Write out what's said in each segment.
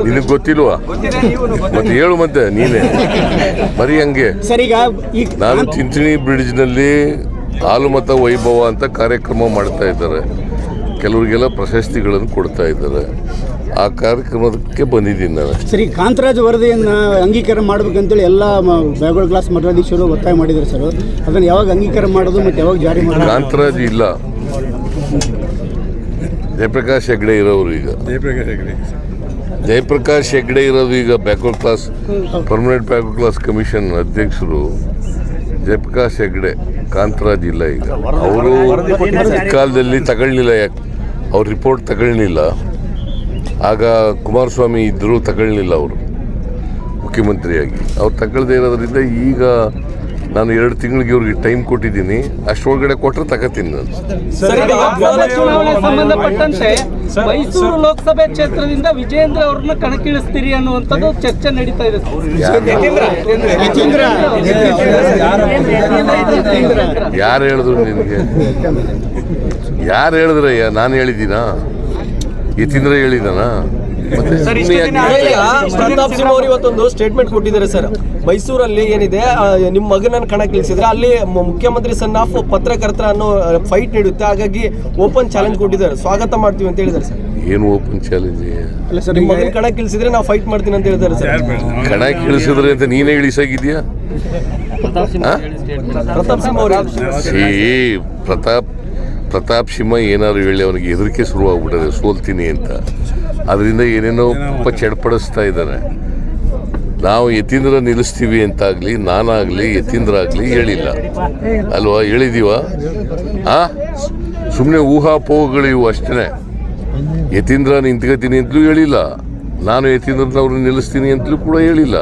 ನಿನಗೆ ಗೊತ್ತಿಲ್ವಾ? ಮತ್ತೆ ಹೇಳು, ಮತ್ತೆ ನೀನೇ ಬರೀ ಹಂಗೆ. ನಾನು ಚಿಂಚಣಿ ಬ್ರಿಡ್ಜ್ನಲ್ಲಿ ಹಾಲುಮತ ವೈಭವ ಅಂತ ಕಾರ್ಯಕ್ರಮ ಮಾಡ್ತಾ ಇದ್ದಾರೆ. ಕೆಲವರಿಗೆಲ್ಲ ಪ್ರಶಸ್ತಿಗಳನ್ನು ಕೊಡ್ತಾ ಇದ್ದಾರೆ. ಆ ಕಾರ್ಯಕ್ರಮಕ್ಕೆ ಬಂದಿದ್ದೀನಿ ನಾನು. ಸರಿ, ಕಾಂತರಾಜ್ ವರದಿಯನ್ನು ಅಂಗೀಕಾರ ಮಾಡಬೇಕಂತೇಳಿ ಎಲ್ಲ ಬ್ಯಾಕ್ವರ್ಡ್ ಕ್ಲಾಸ್ ಮಠಾಧೀಶರು ಒತ್ತಾಯ ಮಾಡಿದ್ದಾರೆ ಸರ್. ಅದನ್ನು ಯಾವಾಗ ಅಂಗೀಕಾರ ಮಾಡೋದು ಮತ್ತು ಯಾವಾಗ ಜಾರಿ ಮಾಡೋದು? ಕಾಂತರಾಜ್ ಇಲ್ಲ, ಜಯಪ್ರಕಾಶ್ ಹೆಗ್ಡೆ ಇರೋರು ಈಗ. ಜಯಪ್ರಕಾಶ್ ಹೆಗ್ಡೆ ಇರೋದು ಈಗ backward class permanent backward class commission ಅಧ್ಯಕ್ಷರು ಜಯಪ್ರಕಾಶ್ ಹೆಗ್ಡೆ. ಕಾಂತರಾಜ್ ಇಲ್ಲ ಈಗ. ಅವರು ಕಾಲದಲ್ಲಿ ತಗೊಳ್ಳಿಲ್ಲ, ಯಾಕೆ ಅವ್ರ ರಿಪೋರ್ಟ್ ತಗೊಳ್ಳಿಲ್ಲ. ಆಗ ಕುಮಾರಸ್ವಾಮಿ ಇದ್ದರೂ ತಗೊಳ್ಳಿಲ್ಲ ಅವರು ಮುಖ್ಯಮಂತ್ರಿಯಾಗಿ. ಅವ್ರು ತಗೊಳ್ಳದೇ ಇರೋದ್ರಿಂದ ಈಗ ನಾನು 2 ತಿಂಗಳಿಗೆ ಇವ್ರಿಗೆ ಟೈಮ್ ಕೊಟ್ಟಿದ್ದೀನಿ. ಅಷ್ಟೊಳಗಡೆ ಕೊಟ್ಟರೆ ತಗೋತೀನಿ ನಾನು. ಚುನಾವಣೆ ಸಂಬಂಧಪಟ್ಟಂತೆ ಮೈಸೂರು ಲೋಕಸಭೆ ಕ್ಷೇತ್ರದಿಂದ ವಿಜೇಂದ್ರ ಅವ್ರನ್ನ ಕಣಕ್ಕಿಳಿಸ್ತೀರಿ ಅನ್ನುವಂಥದ್ದು ಚರ್ಚೆ ನಡೀತಾ ಇದೆ. ಯಾರು ಹೇಳಿದ್ರು ನಿನಗೆ? ಯಾರು ಹೇಳಿದ್ರೆ? ನಾನು ಹೇಳಿದ್ದೀನಾ? ಯತೀಂದ್ರ ಹೇಳಿದಾನ? ಪ್ರತಾಪ್ ಸಿಂಹ ಅವರು ಇವತ್ತೊಂದು ಸ್ಟೇಟ್ಮೆಂಟ್ ಕೊಟ್ಟಿದ್ದಾರೆ ಸರ್. ಮೈಸೂರಲ್ಲಿ ಏನಿದೆ, ನಿಮ್ಮ ಮಗನನ್ನು ಕಣಕ್ಕಿಳಿಸಿದ್ರೆ ಅಲ್ಲಿ ಮುಖ್ಯಮಂತ್ರಿ ಸನ್ ಆಫ್ ಪತ್ರಕರ್ತರ ಅನ್ನೋ ಫೈಟ್ ನೀಡುತ್ತೆ, ಹಾಗಾಗಿ ಓಪನ್ ಚಾಲೆಂಜ್ ಕೊಟ್ಟಿದ್ದಾರೆ, ಸ್ವಾಗತ ಮಾಡ್ತೀವಿ ಅಂತ ಹೇಳಿದ್ದಾರೆ ಸರ್. ಏನು ಓಪನ್ ಚಾಲೆಂಜ್? ನಿಮ್ಮ ಮಗನ ಕಣಕ್ಕಿಳಿಸಿದ್ರೆ ನಾವು ಫೈಟ್ ಮಾಡ್ತೀನಿ ಅಂತ ಹೇಳಿದ್ದಾರೆ ಸರ್. ಕಣಕ್ಕಿಳಿಸಿದ್ರೆ ಅಂತ ನೀನೇ ಇಳಿಸಾಗಿದ್ಯಾ? ಪ್ರತಾಪ್ ಸಿಂಹ ಅವರು ಪ್ರತಾಪ್ ಸಿಂಹ ಏನಾದ್ರು ಹೇಳಿ ಅವನಿಗೆ ಹೆದರಿಕೆ ಶುರುವಾಗ್ಬಿಟ್ಟದೆ, ಸೋಲ್ತೀನಿ ಅಂತ. ಅದರಿಂದ ಏನೇನೋ ಚಡ್ಪಡಿಸ್ತಾ ಇದ್ದಾನೆ. ನಾವು ಯತೀಂದ್ರ ನಿಲ್ಲಿಸ್ತೀವಿ ಅಂತಾಗಲಿ, ನಾನಾಗಲಿ ಯತೀಂದ್ರ ಆಗಲಿ ಹೇಳಿಲ್ಲ ಅಲ್ವಾ? ಹೇಳಿದೀವ? ಸುಮ್ಮನೆ ಊಹಾಪೋಹಗಳು ಇವು ಅಷ್ಟೇ. ಯತೀಂದ್ರ ನಿಂತ್ಕೋತೀನಿ ಅಂತಲೂ ಹೇಳಿಲ್ಲ, ನಾನು ಯತೀಂದ್ರನವ್ರನ್ನ ನಿಲ್ಲಿಸ್ತೀನಿ ಅಂತಲೂ ಕೂಡ ಹೇಳಿಲ್ಲ.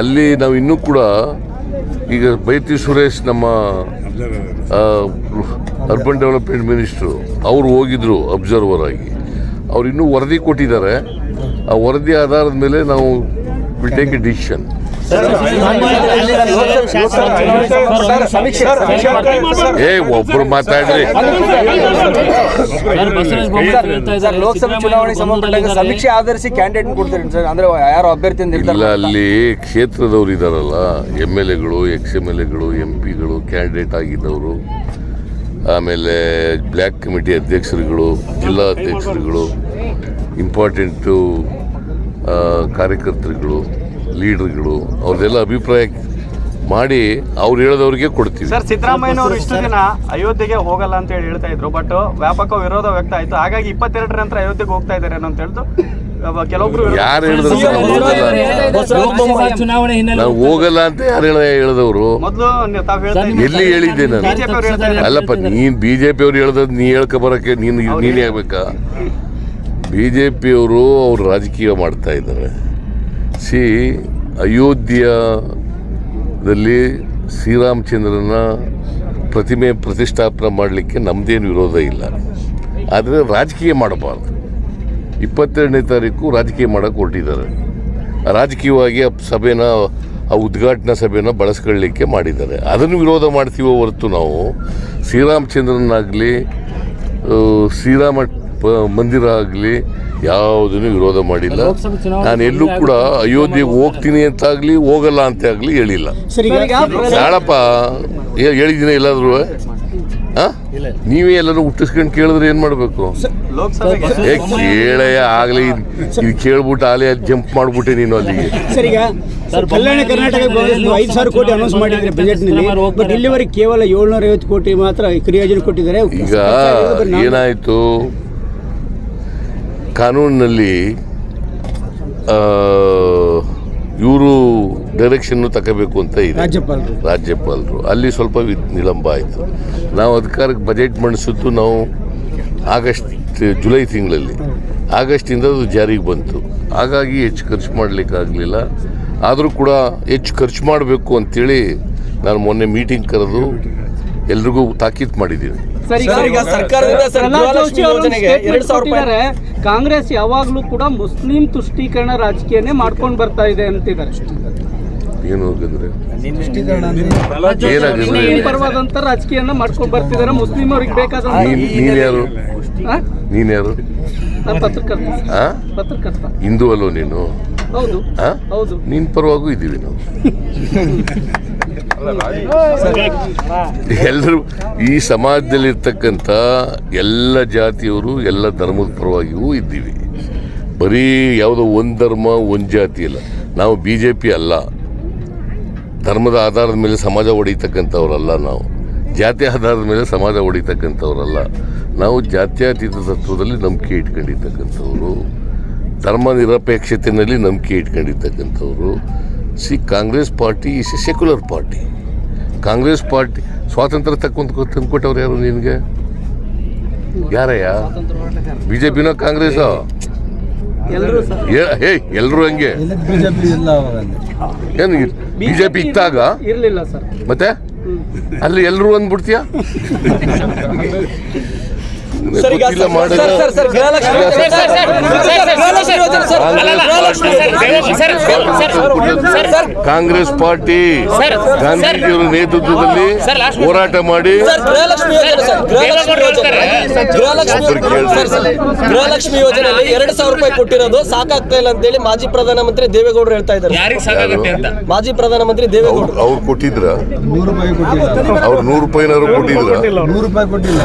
ಅಲ್ಲಿ ನಾವು ಇನ್ನೂ ಕೂಡ ಈಗ ಬೈತಿ ಸುರೇಶ್, ನಮ್ಮ ಅರ್ಬನ್ ಡೆವಲಪ್ಮೆಂಟ್ ಮಿನಿಸ್ಟ್ರು, ಅವರು ಹೋಗಿದ್ರು ಅಬ್ಸರ್ವರ್ ಆಗಿ. ಅವ್ರು ಇನ್ನೂ ವರದಿ ಕೊಟ್ಟಿದ್ದಾರೆ. ಆ ವರದಿ ಆಧಾರದ ಮೇಲೆ ನಾವು ವಿಲ್ ಟೇಕ್ ಎ ಡಿಸಿಷನ್. ಒಬ್ರು ಮಾತಾಡ್ರಿ. ಲೋಕಸಭೆ ಚುನಾವಣೆ ಸಂಬಂಧಪಟ್ಟ ಸಮೀಕ್ಷೆ ಆಧರಿಸಿ ಕ್ಯಾಂಡಿಡೇಟ್ ಕೊಡ್ತಾರೆ ಸರ್, ಅಂದ್ರೆ ಯಾರು ಅಭ್ಯರ್ಥಿ ಇಲ್ಲ, ಅಲ್ಲಿ ಕ್ಷೇತ್ರದವ್ರು ಇದಾರಲ್ಲ, MLAಗಳು, XMLAಗಳು, MP ಗಳು, ಕ್ಯಾಂಡಿಡೇಟ್ ಆಗಿದ್ದವರು, ಆಮೇಲೆ ಬ್ಲ್ಯಾಕ್ ಕಮಿಟಿ ಅಧ್ಯಕ್ಷರುಗಳು, ಜಿಲ್ಲಾ ಅಧ್ಯಕ್ಷರುಗಳು, ಇಂಪಾರ್ಟೆಂಟು ಕಾರ್ಯಕರ್ತರುಗಳು, ಲೀಡರ್ಗಳು, ಅವ್ರದ್ದೆಲ್ಲ ಅಭಿಪ್ರಾಯ ಮಾಡಿ ಅವ್ರು ಹೇಳೋದವ್ರಿಗೆ ಕೊಡ್ತೀವಿ. ಸರ್, ಸಿದ್ದರಾಮಯ್ಯನವರು ಇಷ್ಟು ದಿನ ಅಯೋಧ್ಯೆಗೆ ಹೋಗಲ್ಲ ಅಂತ ಹೇಳಿ ಹೇಳ್ತಾ ಇದ್ರು, ಬಟ್ ವ್ಯಾಪಕ ವಿರೋಧ ವ್ಯಕ್ತ ಆಯ್ತು. ಹಾಗಾಗಿ 22 ನಂತರ ಅಯೋಧ್ಯೆಗೆ ಹೋಗ್ತಾ ಇದ್ದಾರೆ ಅಂತ ಹೇಳಿದ್ರು ಕೆಲವೊಬ್ರು. ಯಾರು ಹೇಳಿದ್ರು ನಾವು ಹೋಗಲ್ಲ ಅಂತ? ಯಾರು ಹೇಳಿದವರು? ಮೊದಲು ಎಲ್ಲಿ ಹೇಳಿದ್ದೆ ನಾನು? ಅಲ್ಲಪ್ಪ, ನೀನ್ BJP ಅವ್ರು ಹೇಳ್ದದ್ ನೀ ಹೇಳ್ಕೊ ಬರಕ್ಕೆ ನೀನೇ ಆಗ್ಬೇಕಾ? BJP ಅವರು ಅವ್ರು ರಾಜಕೀಯ ಮಾಡ್ತಾ ಇದ್ದಾರೆ. ಅಯೋಧ್ಯದಲ್ಲಿ ಶ್ರೀರಾಮಚಂದ್ರನ ಪ್ರತಿಮೆ ಪ್ರತಿಷ್ಠಾಪನೆ ಮಾಡಲಿಕ್ಕೆ ನಮ್ಮದೇನು ವಿರೋಧ ಇಲ್ಲ. ಆದರೆ ರಾಜಕೀಯ ಮಾಡಬಾರ್ದು. 22ನೇ ತಾರೀಕು ರಾಜಕೀಯ ಮಾಡೋಕ್ಕೆ ಹೊರಟಿದ್ದಾರೆ. ರಾಜಕೀಯವಾಗಿ ಆ ಉದ್ಘಾಟನಾ ಸಭೆನ ಬಳಸ್ಕೊಳ್ಳಲಿಕ್ಕೆ ಮಾಡಿದ್ದಾರೆ. ಅದನ್ನು ವಿರೋಧ ಮಾಡ್ತೀವೋ ಹೊರತು ನಾವು ಶ್ರೀರಾಮಚಂದ್ರನಾಗಲಿ, ಶ್ರೀರಾಮ ಮಂದಿರ ಆಗಲಿ ಯಾವುದನ್ನು ವಿರೋಧ ಮಾಡಿಲ್ಲ. ನಾನು ಎಲ್ಲೂ ಕೂಡ ಅಯೋಧ್ಯೆಗೆ ಹೋಗ್ತೀನಿ ಅಂತಾಗಲಿ ಹೋಗಲ್ಲ ಅಂತ ಆಗಲಿ ಹೇಳಿಲ್ಲ. ಯಾಳಪ್ಪ ಹೇಳಿದ್ದೀನಿ ಎಲ್ಲಾದ್ರೂ? ನೀವೇ ಎಲ್ಲರೂ ಹುಟ್ಟಿಸ್ಕೊಂಡು ಕೇಳಿದ್ರೆ ಏನು ಮಾಡಬೇಕು? ಕೇಳಯ್ಯ, ಆಗಲಿ ಇದು ಕೇಳ್ಬಿಟ್ಟು ಆಲೇ ಜಂಪ್ ಮಾಡಿಬಿಟ್ಟೆ ನೀನು ಅಲ್ಲಿಗೆ. ಕಲ್ಯಾಣ ಕರ್ನಾಟಕ 5,000 ಕೋಟಿ ಅನೌನ್ಸ್ ಮಾಡಿದ್ರೆ ಬಜೆಟ್ನಲ್ಲಿ, ಬಟ್ ಇಲ್ಲಿವರೆಗೆ ಕೇವಲ 750 ಕೋಟಿ ಮಾತ್ರ ಕ್ರಿಯಾಯೋಜನೆ ಕೊಟ್ಟಿದ್ದಾರೆ. ಈಗ ಏನಾಯಿತು, ಕಾನೂನಿನಲ್ಲಿ ಇವರು ಡೈರೆಕ್ಷನ್ನು ತಗೋಬೇಕು ಅಂತ ಇದೆ ರಾಜ್ಯಪಾಲರು. ಅಲ್ಲಿ ಸ್ವಲ್ಪ ವಿಳಂಬ ಆಯಿತು. ನಾವು ಅಧಿಕಾರಕ್ಕೆ ಬಜೆಟ್ ಮಂಡಿಸಿದ್ದು ನಾವು ಜುಲೈ ತಿಂಗಳಲ್ಲಿ, ಆಗಸ್ಟಿಂದ ಅದು ಜಾರಿಗೆ ಬಂತು. ಹಾಗಾಗಿ ಹೆಚ್ಚು ಖರ್ಚು ಮಾಡಲಿಕ್ಕಾಗಲಿಲ್ಲ. ಆದರೂ ಕೂಡ ಹೆಚ್ಚು ಖರ್ಚು ಮಾಡಬೇಕು ಅಂತೇಳಿ ನಾನು ಮೊನ್ನೆ ಮೀಟಿಂಗ್ ಕರೆದು ಎಲ್ರಿಗೂ ತಾಕೀತು ಮಾಡಿದ್ದೀನಿ. ಕಾಂಗ್ರೆಸ್ ಯಾವಾಗಲೂ ಕೂಡ ಮುಸ್ಲಿಂ ತುಷ್ಟೀಕರಣ ರಾಜಕೀಯನೇ ಮಾಡ್ಕೊಂಡು ಬರ್ತಾ ಇದೆ ಅಂತಿದ್ದಾರೆ. ಏನು ಹೋಗಿದ್ರೆ ಪರವಾದಂತ ರಾಜಕೀಯನ ಮಾಡ್ಕೊಂಡು ಬರ್ತಿದ್ದಾರೆ. ಮುಸ್ಲಿಂ ಅವ್ರಿಗೆ ಬೇಕಾದ ನೀನ್ ಯಾರು? ನಾನು ಪತ್ರಕರ್ತ ಆ? ಪತ್ರಕರ್ತ ಹಿಂದೂ ಅಲ್ಲೋ ನೀನು ಹೌದು ಆ? ಹೌದು ನಿನ್ ಪರವಾಗೂ ಇದ್ದೀವಿ ನಾವು. ಎಲ್ಲರೂ ಈ ಸಮಾಜದಲ್ಲಿರ್ತಕ್ಕಂಥ ಎಲ್ಲ ಜಾತಿಯವರು ಎಲ್ಲ ಧರ್ಮದ ಪರವಾಗಿಯೂ ಇದ್ದೀವಿ. ಬರೀ ಯಾವುದೋ ಒಂದು ಧರ್ಮ ಒಂದು ಜಾತಿ ಇಲ್ಲ. ನಾವು BJP ಅಲ್ಲ, ಧರ್ಮದ ಆಧಾರದ ಮೇಲೆ ಸಮಾಜ ಹೊಡಿತಕ್ಕಂಥವ್ರಲ್ಲ, ನಾವು ಜಾತಿ ಆಧಾರದ ಮೇಲೆ ಸಮಾಜ ಹೊಡಿತಕ್ಕಂಥವ್ರಲ್ಲ. ನಾವು ಜಾತ್ಯತೀತ ತತ್ವದಲ್ಲಿ ನಂಬಿಕೆ ಇಟ್ಕೊಂಡಿರ್ತಕ್ಕಂಥವ್ರು, ಧರ್ಮ ನಿರಪೇಕ್ಷತೆಯಲ್ಲಿ ನಂಬಿಕೆ ಇಟ್ಕೊಂಡಿರ್ತಕ್ಕಂಥವ್ರು. Congress party is a secular party. Congress party ಸ್ವಾತಂತ್ರ್ಯ ತಂದುಕೊಟ್ಟವ್ರು ಯಾರು ನಿನಗೆ? ಯಾರಯ್ಯ? BJPನೋ ಕಾಂಗ್ರೆಸ್ಸೋ? ಎಲ್ಲರೂ ಸರ್ ಎಲ್ಲರೂ ಹಂಗೆ ಏನು BJP ಇತ್ತಾಗ ಇರ್ಲಿಲ್ಲ ಸರ್. ಮತ್ತೆ ಅಲ್ಲಿ ಎಲ್ಲರೂ ಅಂದ್ಬಿಡ್ತೀಯ? ಸರ್, ಈಗ ಗೊತ್ತಿಲ್ಲ ಮಾಡಿದ್ರೆ ಕಾಂಗ್ರೆಸ್ ಪಾರ್ಟಿ ಗಾಂಧೀಜಿಯವರ ನೇತೃತ್ವದಲ್ಲಿ ಹೋರಾಟ ಮಾಡಿ ಗೃಹಲಕ್ಷ್ಮಿ ಯೋಜನೆಯಲ್ಲಿ 2,000 ರೂಪಾಯಿ ಕೊಟ್ಟಿರೋದು ಸಾಕಾಗ್ತಾ ಇಲ್ಲ ಅಂತೇಳಿ ಮಾಜಿ ಪ್ರಧಾನಮಂತ್ರಿ ದೇವೇಗೌಡರು ಹೇಳ್ತಾ ಇದ್ದಾರೆ. ಮಾಜಿ ಪ್ರಧಾನಮಂತ್ರಿ ದೇವೇಗೌಡರು ಅವ್ರು ಕೊಟ್ಟಿದ್ರ? ಅವ್ರು 100 ರೂಪಾಯಿನಾದ್ರು ಕೊಟ್ಟಿದ್ರ? 100 ರೂಪಾಯಿ ಕೊಟ್ಟಿಲ್ಲ.